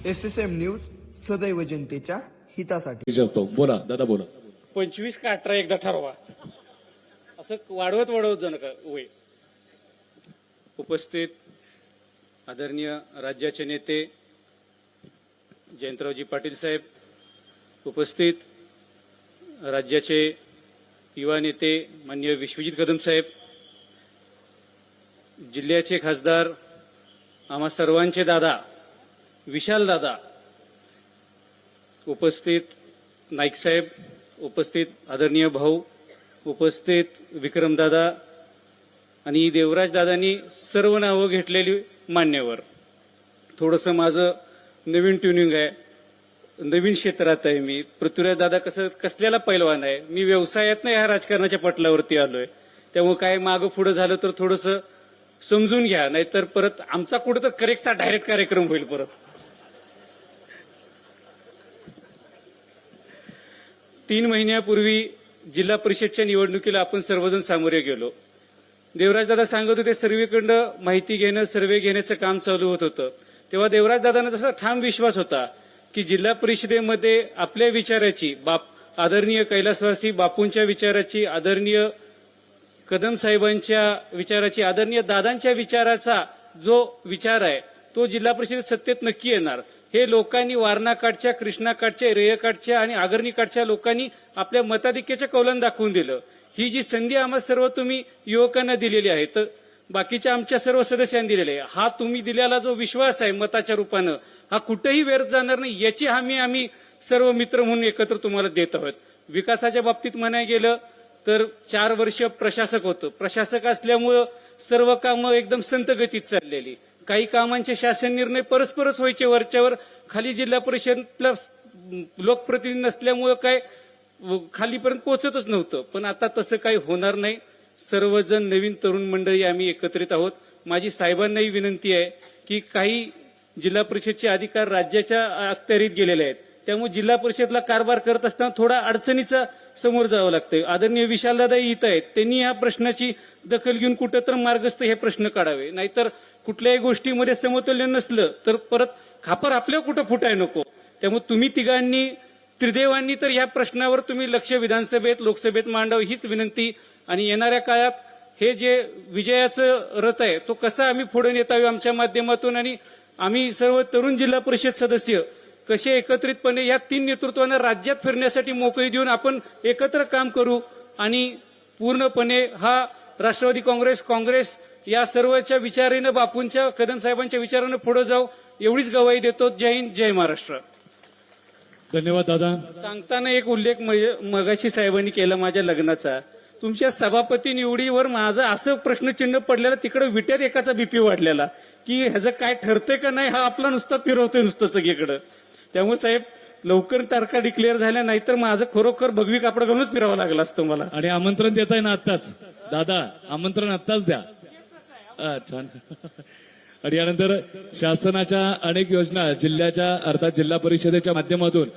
SSM news सदैव जनतेच्या हितासाठी बोला दादा बोला. 25 का 18 एकदा ठरवा, असं वाढवत जाणं का वय. उपस्थित आदरणीय राज्याचे नेते जयंतरावजी पाटील साहेब, उपस्थित राज्याचे युवा नेते माननीय विश्वजित कदम साहेब, जिल्ह्याचे खासदार आम्हा सर्वांचे दादा विशाल दादा, उपस्थित नाईक साहेब, उपस्थित आदरणीय भाऊ, उपस्थित विक्रमदादा आणि देवराज दादांनी सर्व नावं घेतलेली मान्यवर. थोडंसं माझं नवीन ट्युनिंग आहे, नवीन क्षेत्रात आहे मी. पृथ्वीराज दादा कसल्याला पैलवान आहे, मी व्यवसायात नाही ह्या राजकारणाच्या पटलावरती आलोय. त्यामुळे काय मागं पुढं झालं तर थोडंसं समजून घ्या, नाहीतर परत आमचा कुठं तर करेक्टचा डायरेक्ट कार्यक्रम होईल परत. 3 महिन्यापूर्वी जिल्हा परिषदच्या निवडणुकीला आपण सर्वजण सामोरे गेलो. देवराज दादा सांगत होते सर्वेकडनं माहिती घेणं, सर्वे घेण्याचं काम चालू होत होतं. तेव्हा देवराज दादांना तसा ठाम विश्वास होता की जिल्हा परिषदेमध्ये आपल्या विचाराची, आदरणीय कैलासवासी बापूंच्या विचाराची, आदरणीय कदम साहेबांच्या विचाराची, आदरणीय दादांच्या विचाराचा जो विचार आहे तो जिल्हा परिषदेत सत्तेत नक्की येणार. हे लोकांनी वारणाकाठच्या, कृष्णाकाठच्या, रेयकाठच्या आणि आगरणीकाठच्या लोकांनी आपल्या मताधिक्याच्या कौलानं दाखवून दिलं. ही जी संधी आम्हा सर्व तुम्ही युवकांना दिलेली आहे, तर बाकीच्या आमच्या सर्व सदस्यांनी दिलेली आहे. हा तुम्ही दिलेला जो विश्वास आहे मताच्या रूपानं, हा कुठेही व्यर्थ जाणार नाही याची हमी आम्ही सर्व मित्र म्हणून एकत्र तुम्हाला देत आहोत. विकासाच्या बाबतीत म्हणायला गेलं तर 4 वर्ष प्रशासक होतं. प्रशासक असल्यामुळं सर्व कामं एकदम संत गतीत चाललेली. काही कामांचे शासन निर्णय परस्परच व्हायचे वरच्यावर, खाली जिल्हा परिषदला लोकप्रतिनिधी नसल्यामुळं काय खालीपर्यंत पोहोचतच नव्हतं. पण आता तसं काही होणार नाही. सर्वजण नवीन तरुण मंडळी आम्ही एकत्रित आहोत. माझी साहेबांनाही विनंती आहे की काही जिल्हा परिषदचे अधिकार राज्याच्या अखत्यारीत गेलेले आहेत, त्यामुळे जिल्हा परिषदला कारभार करत असताना थोडा अडचणीचा समोर जावं लागतंय. आदरणीय विशालदादा इथं आहेत, त्यांनी या प्रश्नाची दखल घेऊन कुठं तर मार्गस्थ हे प्रश्न काढावे. नाहीतर कुठल्याही गोष्टीमध्ये समतोल्य नसलं तर परत खापर आपल्याला कुठं फुटाय नको. त्यामुळे तुम्ही तिघांनी, त्रिदेवांनी तर या प्रश्नावर तुम्ही लक्ष विधानसभेत, लोकसभेत मांडावं हीच विनंती. आणि येणाऱ्या काळात हे जे विजयाचं रथ आहे तो कसा आम्ही पुढे नेत आहोत आमच्या माध्यमातून, आणि आम्ही सर्व तरुण जिल्हा परिषद सदस्य कसे एकत्रितपणे या 3 नेतृत्वांना राज्यात फिरण्यासाठी मोकळी देऊन आपण एकत्र काम करू आणि पूर्णपणे हा राष्ट्रवादी काँग्रेस या सर्वच्या विचारानं, बापूंच्या, कदम साहेबांच्या विचारानं पुढे जाऊ एवढीच गवाही देतो. जय हिंद, जय महाराष्ट्र. धन्यवाद दादा. सांगताना एक उल्लेख मगाशी साहेबांनी केला माझ्या लग्नाचा. तुमच्या सभापती निवडीवर माझा असं प्रश्नचिन्ह पडलेला, तिकडे विट्यात एकाचा बीपी वाढलेला की ह्याचं काय ठरतंय का नाही, हा आपला नुसता फिरवतोय नुसतं सगळीकडं. त्यामुळे साहेब लवकर तारखा डिक्लेअर झाल्या, नाहीतर माझं खरोखर भगवी कापड घालूनच फिरावं लागलं असतं मला. आणि आमंत्रण देताय ना आत्ताच दादा, आमंत्रण आत्ताच द्या. छान. आणि यानंतर शासनाच्या अनेक योजना जिल्ह्याच्या अर्थात जिल्हा परिषदेच्या माध्यमातून